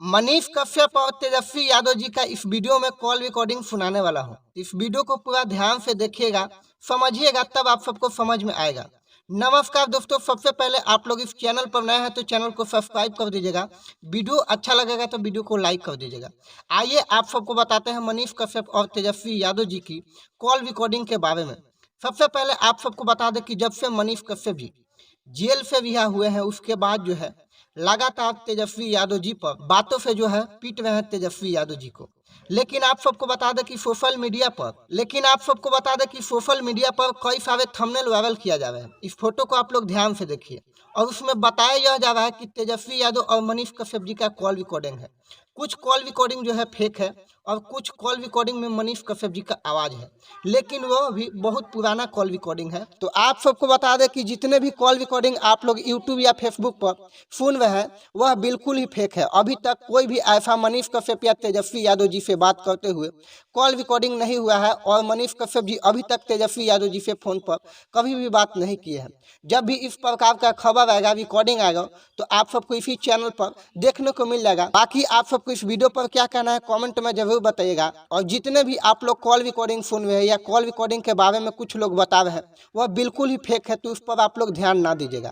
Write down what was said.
मनीष कश्यप और तेजस्वी यादव जी का इस वीडियो में कॉल रिकॉर्डिंग सुनाने वाला हूँ। इस वीडियो को पूरा ध्यान से देखिएगा, समझिएगा, तब आप सबको समझ में आएगा। नमस्कार दोस्तों, सबसे पहले आप लोग इस चैनल पर नए हैं तो चैनल को सब्सक्राइब कर दीजिएगा। वीडियो अच्छा लगेगा तो वीडियो को लाइक कर दीजिएगा। आइए आप सबको बताते हैं मनीष कश्यप और तेजस्वी यादव जी की कॉल रिकॉर्डिंग के बारे में। सबसे पहले आप सबको बता दें कि जब से मनीष कश्यप जी जेल से रिहा हुए हैं, उसके बाद जो है लगातार तेजस्वी यादव जी पर बातों से जो है पीट रहे हैं तेजस्वी यादव जी को। लेकिन आप सबको बता दें कि सोशल मीडिया पर कई सारे थंबनेल वायरल किया जा रहा है। इस फोटो को आप लोग ध्यान से देखिए और उसमें बताया यह जा रहा है कि तेजस्वी यादव और मनीष कश्यप जी का कॉल रिकॉर्डिंग है। कुछ कॉल रिकॉर्डिंग जो है फेक है और कुछ कॉल रिकॉर्डिंग में मनीष कश्यप जी का आवाज़ है, लेकिन वह भी बहुत पुराना कॉल रिकॉर्डिंग है। तो आप सबको बता दें कि जितने भी कॉल रिकॉर्डिंग आप लोग यूट्यूब या फेसबुक पर सुन रहे हैं वह बिल्कुल ही फेक है। अभी तक कोई भी ऐसा मनीष कश्यप या तेजस्वी यादव जी से बात करते हुए कॉल रिकॉर्डिंग नहीं हुआ है और मनीष कश्यप जी अभी तक तेजस्वी यादव जी से फ़ोन पर कभी भी बात नहीं किए हैं। जब भी इस प्रकार का खबर आएगा, रिकॉर्डिंग आएगा, तो आप सबको इसी चैनल पर देखने को मिल जाएगा। बाकी आप सबको इस वीडियो पर क्या कहना है कमेंट में जरूर बताइएगा। और जितने भी आप लोग कॉल रिकॉर्डिंग सुन रहे हैं या कॉल रिकॉर्डिंग के बारे में कुछ लोग बता रहे हैं वह बिल्कुल ही फेक है, तो उस पर आप लोग ध्यान ना दीजिएगा।